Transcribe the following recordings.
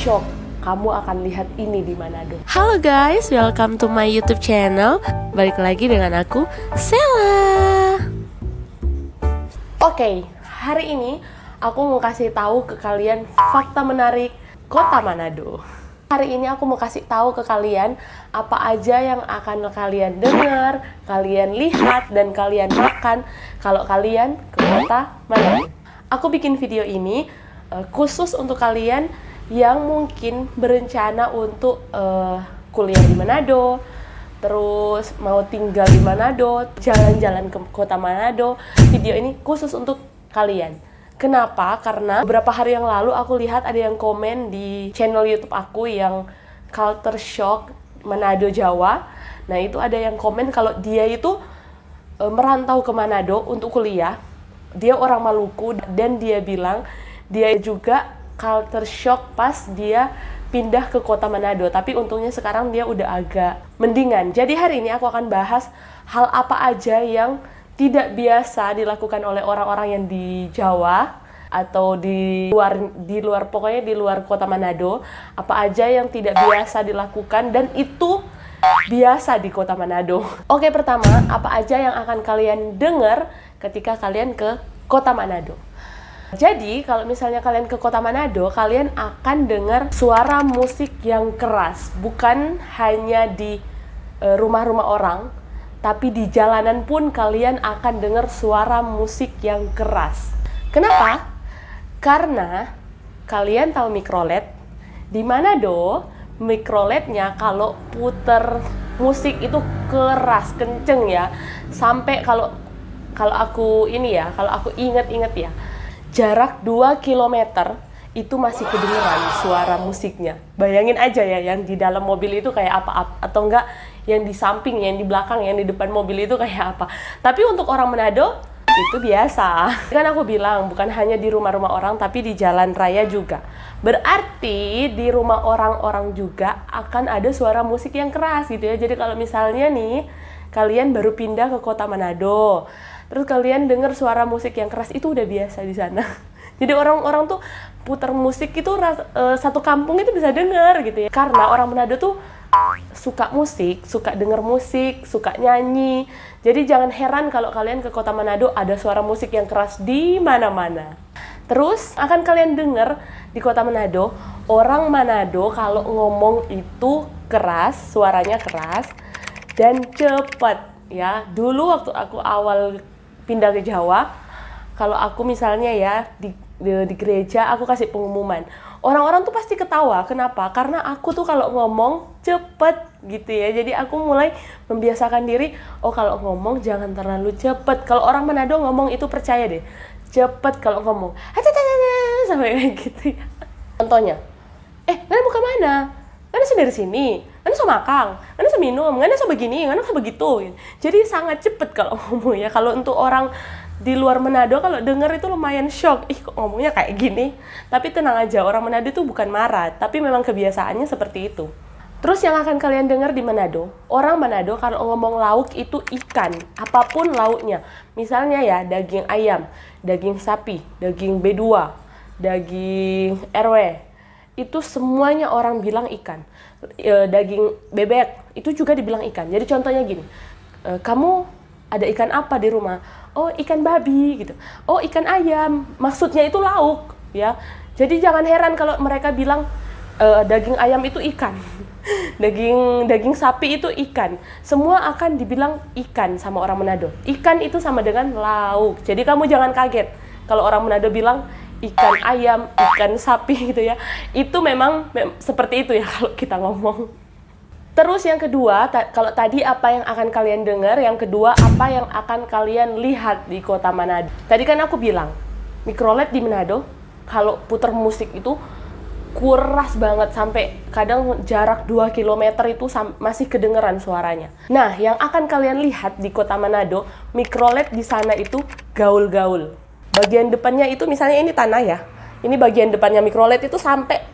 shock. Kamu akan lihat ini di Manado. Halo guys, welcome to my YouTube channel. Balik lagi dengan aku, Sela. Oke, hari ini aku mau kasih tahu ke kalian fakta menarik Kota Manado. Hari ini aku mau kasih tahu ke kalian apa aja yang akan kalian dengar, kalian lihat, dan kalian makan kalau kalian ke Kota Manado. Aku bikin video ini khusus untuk kalian yang mungkin berencana untuk kuliah di Manado, terus mau tinggal di Manado, jalan-jalan ke Kota Manado. Video ini khusus untuk kalian. Kenapa? Karena beberapa hari yang lalu aku lihat ada yang komen di channel YouTube aku yang Culture Shock Manado Jawa. Nah, itu ada yang komen kalau dia itu merantau ke Manado untuk kuliah. Dia orang Maluku dan dia bilang dia juga culture shock pas dia pindah ke Kota Manado, tapi untungnya sekarang dia udah agak mendingan. Jadi hari ini aku akan bahas hal apa aja yang tidak biasa dilakukan oleh orang-orang yang di Jawa atau di luar pokoknya di luar Kota Manado. Apa aja yang tidak biasa dilakukan dan itu biasa di Kota Manado. Oke, pertama, apa aja yang akan kalian dengar ketika kalian ke Kota Manado? Jadi, kalau misalnya kalian ke Kota Manado, kalian akan dengar suara musik yang keras. Bukan hanya di rumah-rumah orang, tapi di jalanan pun kalian akan dengar suara musik yang keras. Kenapa? Karena kalian tahu mikrolet. Di Manado, mikroletnya kalau puter musik itu keras, kenceng ya. Sampai kalau aku inget-inget ya, jarak 2 km itu masih kedengeran suara musiknya. Bayangin aja ya, yang di dalam mobil itu kayak apa, atau enggak yang di samping, yang di belakang, yang di depan mobil itu kayak apa. Tapi untuk orang Manado itu biasa. Kan aku bilang bukan hanya di rumah-rumah orang, tapi di jalan raya juga. Berarti di rumah orang-orang juga akan ada suara musik yang keras gitu ya. Jadi kalau misalnya nih kalian baru pindah ke Kota Manado, terus kalian dengar suara musik yang keras, itu udah biasa di sana. Jadi orang-orang tuh putar musik itu satu kampung itu bisa dengar gitu ya. Karena orang Manado tuh suka musik, suka denger musik, suka nyanyi. Jadi jangan heran kalau kalian ke Kota Manado ada suara musik yang keras di mana-mana. Terus akan kalian dengar di Kota Manado, orang Manado kalau ngomong itu keras, suaranya keras dan cepat ya. Dulu waktu aku awal pindah ke Jawa, kalau aku misalnya ya di gereja aku kasih pengumuman, orang-orang tuh pasti ketawa. Kenapa? Karena aku tuh kalau ngomong cepet gitu ya. Jadi aku mulai membiasakan diri, oh kalau ngomong jangan terlalu cepet. Kalau orang Manado ngomong itu percaya deh, cepet kalau ngomong, sampai kayak gitu ya. Contohnya, Ngana mau kemana? Ngana sudah dari sini, Ngana so makang, Ngana so minum, Ngana so begini, Ngana so begitu. Jadi sangat cepet kalau ngomong ya. Kalau untuk orang di luar Manado kalau denger itu lumayan shock, kok ngomongnya kayak gini. Tapi tenang aja, orang Manado itu bukan marah, tapi memang kebiasaannya seperti itu. Terus yang akan kalian dengar di Manado, orang Manado kalau ngomong lauk itu ikan, apapun lauknya. Misalnya ya, daging ayam, daging sapi, daging B2, daging RW, itu semuanya orang bilang ikan. Daging bebek, itu juga dibilang ikan. Jadi contohnya gini, kamu ada ikan apa di rumah? Oh, ikan babi gitu. Oh, ikan ayam. Maksudnya itu lauk ya. Jadi jangan heran kalau mereka bilang daging ayam itu ikan. daging sapi itu ikan. Semua akan dibilang ikan sama orang Manado. Ikan itu sama dengan lauk. Jadi kamu jangan kaget kalau orang Manado bilang ikan ayam, ikan sapi gitu ya. Itu memang seperti itu ya kalau kita ngomong. Terus yang kedua, kalau tadi apa yang akan kalian dengar, yang kedua apa yang akan kalian lihat di Kota Manado. Tadi kan aku bilang, mikrolet di Manado kalau puter musik itu keras banget sampai kadang jarak 2 km itu masih kedengeran suaranya. Nah, yang akan kalian lihat di Kota Manado, mikrolet di sana itu gaul-gaul. Bagian depannya itu misalnya ini tanah ya. Ini bagian depannya mikrolet itu sampai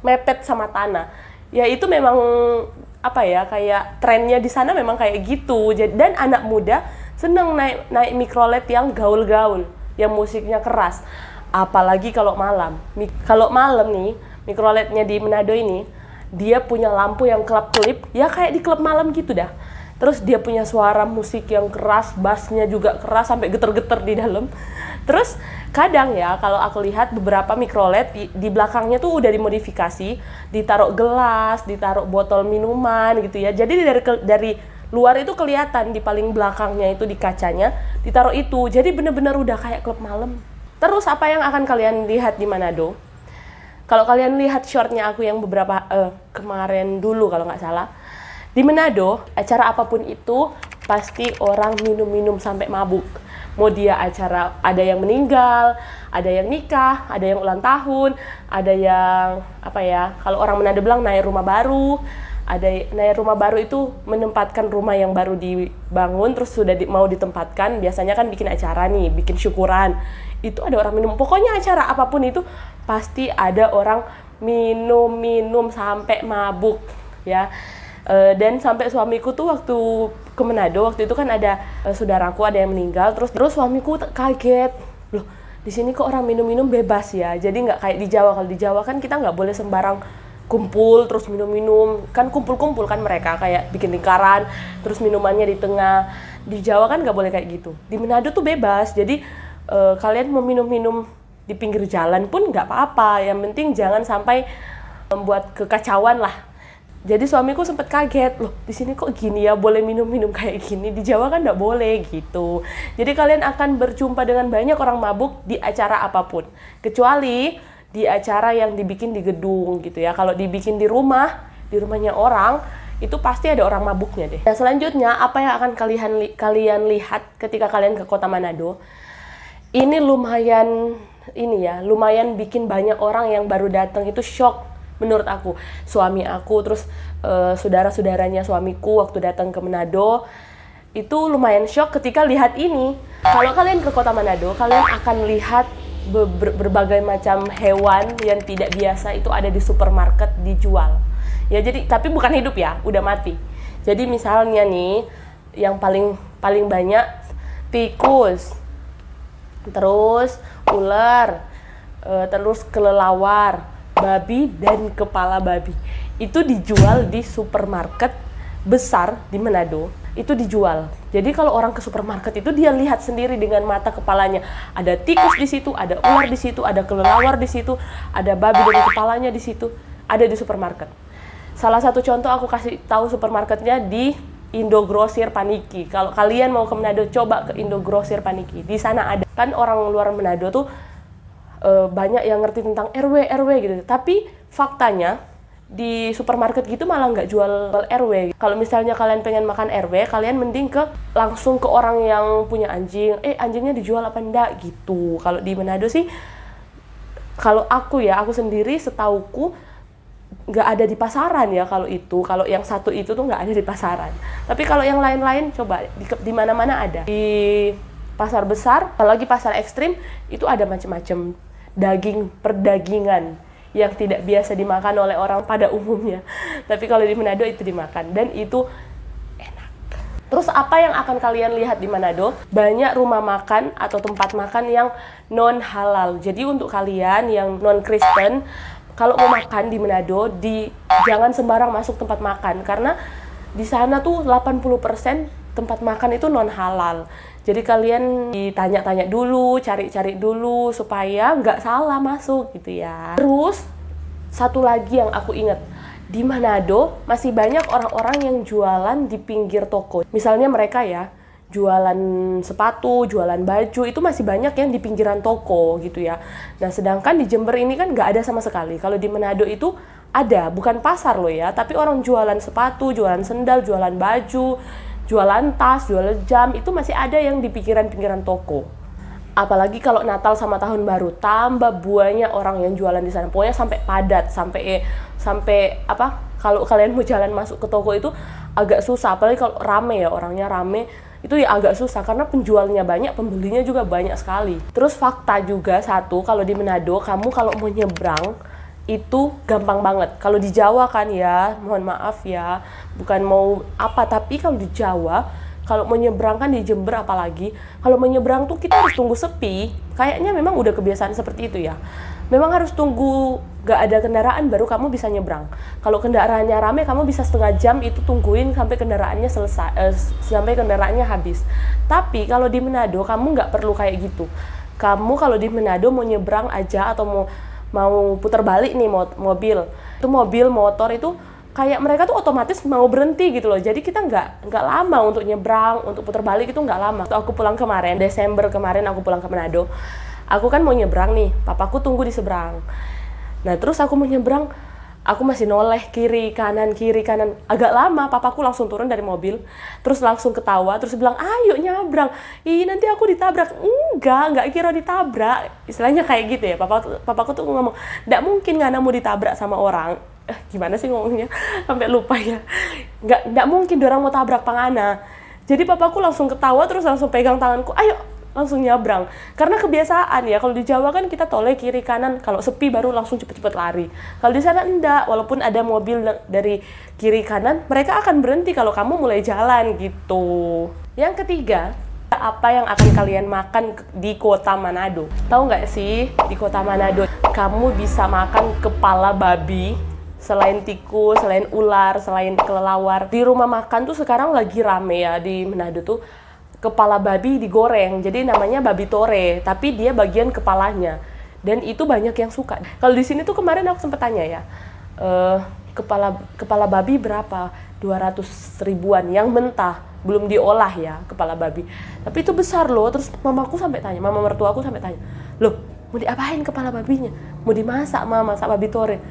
mepet sama tanah. Ya itu memang apa ya, kayak trennya di sana memang kayak gitu. Dan anak muda seneng naik mikrolet yang gaul-gaul, yang musiknya keras. Apalagi kalau malam. Kalau malam nih, Mikrolednya di Manado ini, dia punya lampu yang kelap-kelip, ya kayak di klub malam gitu dah. Terus dia punya suara musik yang keras, bassnya juga keras sampai geter-geter di dalam. Terus kadang ya kalau aku lihat beberapa mikrolet di belakangnya tuh udah dimodifikasi, ditaruh gelas, ditaruh botol minuman gitu ya. Jadi dari luar itu kelihatan di paling belakangnya itu di kacanya ditaruh itu. Jadi bener-bener udah kayak klub malam. Terus apa yang akan kalian lihat di Manado? Kalau kalian lihat shortnya aku yang beberapa kemarin dulu kalau nggak salah, di Manado, acara apapun itu pasti orang minum-minum sampai mabuk. Mau dia acara ada yang meninggal, ada yang nikah, ada yang ulang tahun, ada yang apa ya? Kalau orang Manado bilang naik rumah baru. Ada naik rumah baru itu menempatkan rumah yang baru dibangun terus sudah mau ditempatkan. Biasanya kan bikin acara nih, bikin syukuran. Itu ada orang minum. Pokoknya acara apapun itu pasti ada orang minum-minum sampai mabuk ya. Dan sampai suamiku tuh waktu ke Manado waktu itu kan ada saudaraku ada yang meninggal, terus suamiku kaget, loh di sini kok orang minum-minum bebas ya, jadi nggak kayak di Jawa. Kalau di Jawa kan kita nggak boleh sembarang kumpul terus minum-minum, kan kumpul-kumpul kan mereka kayak bikin lingkaran terus minumannya di tengah. Di Jawa kan nggak boleh kayak gitu. Di Manado tuh bebas, jadi kalian mau minum-minum di pinggir jalan pun nggak apa-apa, yang penting jangan sampai membuat kekacauan lah. Jadi suamiku sempat kaget, loh di sini kok gini ya, boleh minum-minum kayak gini, di Jawa kan nggak boleh gitu. Jadi kalian akan berjumpa dengan banyak orang mabuk di acara apapun, kecuali di acara yang dibikin di gedung gitu ya. Kalau dibikin di rumahnya orang, itu pasti ada orang mabuknya deh. Nah selanjutnya apa yang akan kalian lihat ketika kalian ke kota Manado? Ini lumayan bikin banyak orang yang baru datang itu shock. Menurut aku, suami aku, terus saudara-saudaranya suamiku waktu datang ke Manado itu lumayan shock ketika lihat ini. Kalau kalian ke kota Manado, kalian akan lihat berbagai macam hewan yang tidak biasa itu ada di supermarket dijual. Ya jadi tapi bukan hidup ya, udah mati. Jadi misalnya nih yang paling banyak tikus, terus ular, terus kelelawar, babi dan kepala babi. Itu dijual di supermarket besar di Manado. Itu dijual. Jadi kalau orang ke supermarket itu dia lihat sendiri dengan mata kepalanya. Ada tikus di situ, ada ular di situ, ada kelelawar di situ, ada babi dan kepalanya di situ. Ada di supermarket. Salah satu contoh aku kasih tahu supermarketnya di Indogrosir Paniki. Kalau kalian mau ke Manado, coba ke Indogrosir Paniki. Di sana ada. Kan orang luar Manado tuh banyak yang ngerti tentang RW gitu. Tapi faktanya di supermarket gitu malah nggak jual RW. Kalau misalnya kalian pengen makan RW, kalian mending langsung ke orang yang punya anjing. Anjingnya dijual apa enggak gitu. Kalau di Manado sih, kalau aku sendiri setauku nggak ada di pasaran ya kalau yang satu itu tuh nggak ada di pasaran. Tapi kalau yang lain-lain coba di mana-mana ada. Di pasar besar, kalau lagi pasar ekstrim itu ada macam-macam daging perdagingan yang tidak biasa dimakan oleh orang pada umumnya. Tapi kalau di Manado itu dimakan dan itu enak. Terus apa yang akan kalian lihat di Manado? Banyak rumah makan atau tempat makan yang non halal. Jadi untuk kalian yang non Kristen, kalau mau makan di Manado, jangan sembarang masuk tempat makan karena di sana tuh 80% tempat makan itu non halal. Jadi kalian ditanya-tanya dulu, cari-cari dulu supaya nggak salah masuk gitu ya. Terus satu lagi yang aku ingat, di Manado masih banyak orang-orang yang jualan di pinggir toko. Misalnya mereka ya jualan sepatu, jualan baju, itu masih banyak yang di pinggiran toko gitu ya. Nah sedangkan di Jember ini kan nggak ada sama sekali. Kalau di Manado itu ada, bukan pasar loh ya, tapi orang jualan sepatu, jualan sendal, jualan baju, jualan tas, jualan jam, itu masih ada yang di pinggiran-pinggiran toko. Apalagi kalau Natal sama Tahun Baru, tambah banyak orang yang jualan di sana. Pokoknya sampai padat, sampai apa? Kalau kalian mau jalan masuk ke toko itu agak susah, apalagi kalau rame ya, orangnya rame, itu ya agak susah karena penjualnya banyak, pembelinya juga banyak sekali. Terus fakta juga satu, kalau di Manado kamu kalau mau nyebrang itu gampang banget. Kalau di Jawa kan ya, mohon maaf ya, bukan mau apa, tapi kalau di Jawa, kalau mau nyebrang kan di Jember apalagi, kalau mau nyebrang tuh kita harus tunggu sepi. Kayaknya memang udah kebiasaan seperti itu ya. memang harus tunggu gak ada kendaraan baru kamu bisa nyebrang. Kalau kendaraannya rame, kamu bisa setengah jam itu tungguin sampai kendaraannya selesai, sampai kendaraannya habis. Tapi kalau di Manado kamu nggak perlu kayak gitu. Kamu kalau di Manado mau nyebrang aja atau mau putar balik nih mobil, itu mobil motor itu kayak mereka tuh otomatis mau berhenti gitu loh. Jadi kita nggak lama untuk nyebrang, untuk putar balik itu nggak lama. Waktu aku pulang kemarin, Desember kemarin aku pulang ke Manado, aku kan mau nyebrang nih, papaku tunggu di seberang. Nah terus aku mau nyebrang, aku masih noleh kiri kanan, agak lama. Papaku langsung turun dari mobil, terus langsung ketawa, terus bilang, ayo nyebrang, ih nanti aku ditabrak. Nggak kira ditabrak, istilahnya kayak gitu ya. Papaku tuh ngomong, nggak mungkin Ngana mau ditabrak sama orang. Gimana sih ngomongnya, sampai lupa ya. Nggak mungkin orang mau tabrak Pangana. Jadi papaku langsung ketawa, terus langsung pegang tanganku, ayo langsung nyebrang. Karena kebiasaan ya, kalau di Jawa kan kita toleh kiri kanan, kalau sepi baru langsung cepet-cepet lari. Kalau di sana enggak, walaupun ada mobil dari kiri kanan, mereka akan berhenti kalau kamu mulai jalan gitu. Yang ketiga, apa yang akan kalian makan di kota Manado? Tahu nggak sih, di kota Manado kamu bisa makan kepala babi, selain tikus, selain ular, selain kelelawar. Di rumah makan tuh sekarang lagi rame ya di Manado tuh, kepala babi digoreng, jadi namanya babi tore, tapi dia bagian kepalanya, dan itu banyak yang suka. Kalau di sini tuh kemarin aku sempat tanya ya, kepala babi berapa? 200 ribuan yang mentah, belum diolah ya kepala babi. Tapi itu besar loh. Terus mamaku sampai tanya, mama mertuaku sampai tanya, loh mau diapain kepala babinya? Mau dimasak mama, masak babi tore?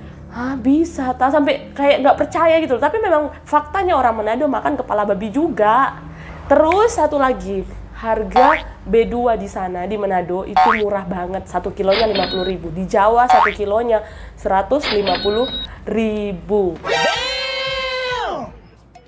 Bisa, sampai kayak nggak percaya gitu. Tapi memang faktanya orang Manado makan kepala babi juga. Terus satu lagi, harga B2 di sana di Manado itu murah banget. 1 kilonya 50.000. Di Jawa 1 kilonya 150.000.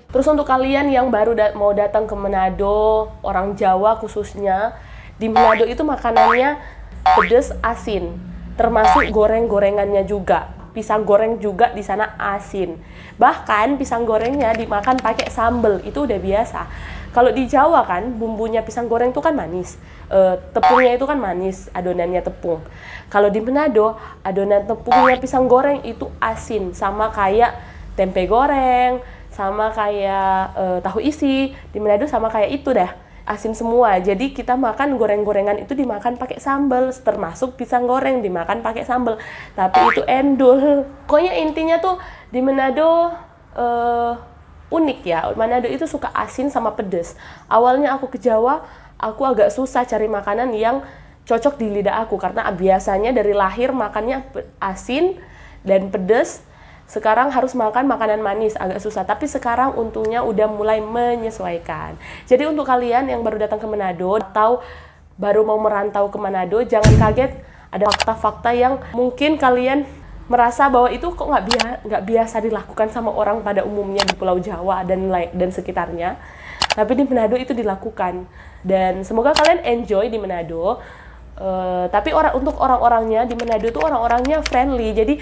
Terus untuk kalian yang baru mau datang ke Manado, orang Jawa khususnya, di Manado itu makanannya pedas asin, termasuk goreng-gorengannya juga. Pisang goreng juga di sana asin. Bahkan pisang gorengnya dimakan pakai sambal, itu udah biasa. Kalau di Jawa kan bumbunya pisang goreng itu kan manis, tepungnya itu kan manis, adonannya tepung. Kalau di Manado adonan tepungnya pisang goreng itu asin, sama kayak tempe goreng, sama kayak tahu isi. Di Manado sama kayak itu dah, asin semua. Jadi kita makan goreng-gorengan itu dimakan pakai sambal, termasuk pisang goreng dimakan pakai sambal. Tapi itu endul. Pokoknya intinya tuh di Manado unik ya. Manado itu suka asin sama pedas. Awalnya aku ke Jawa, aku agak susah cari makanan yang cocok di lidah aku karena biasanya dari lahir makannya asin dan pedas. Sekarang harus makan makanan manis, agak susah. Tapi sekarang untungnya udah mulai menyesuaikan. Jadi untuk kalian yang baru datang ke Manado atau baru mau merantau ke Manado, jangan kaget ada fakta-fakta yang mungkin kalian merasa bahwa itu kok nggak biasa dilakukan sama orang pada umumnya di Pulau Jawa dan sekitarnya. Tapi di Manado itu dilakukan. Dan semoga kalian enjoy di Manado. Tapi untuk orang-orangnya di Manado tuh orang-orangnya friendly. Jadi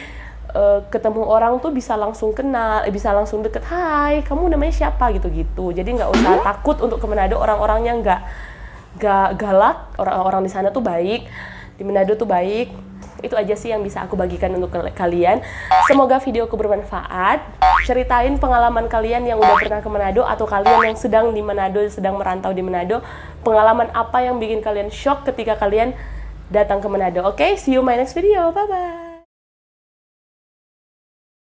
ketemu orang tuh bisa langsung kenal, bisa langsung deket. Hai, kamu namanya siapa gitu-gitu. Jadi nggak usah takut untuk ke Manado. Orang-orangnya nggak galak. Orang-orang di sana tuh baik. Di Manado tuh baik. Itu aja sih yang bisa aku bagikan untuk kalian. Semoga videoku bermanfaat. Ceritain pengalaman kalian yang udah pernah ke Manado atau kalian yang sedang di Manado, sedang merantau di Manado. Pengalaman apa yang bikin kalian shock ketika kalian datang ke Manado. Oke, see you my next video. Bye-bye.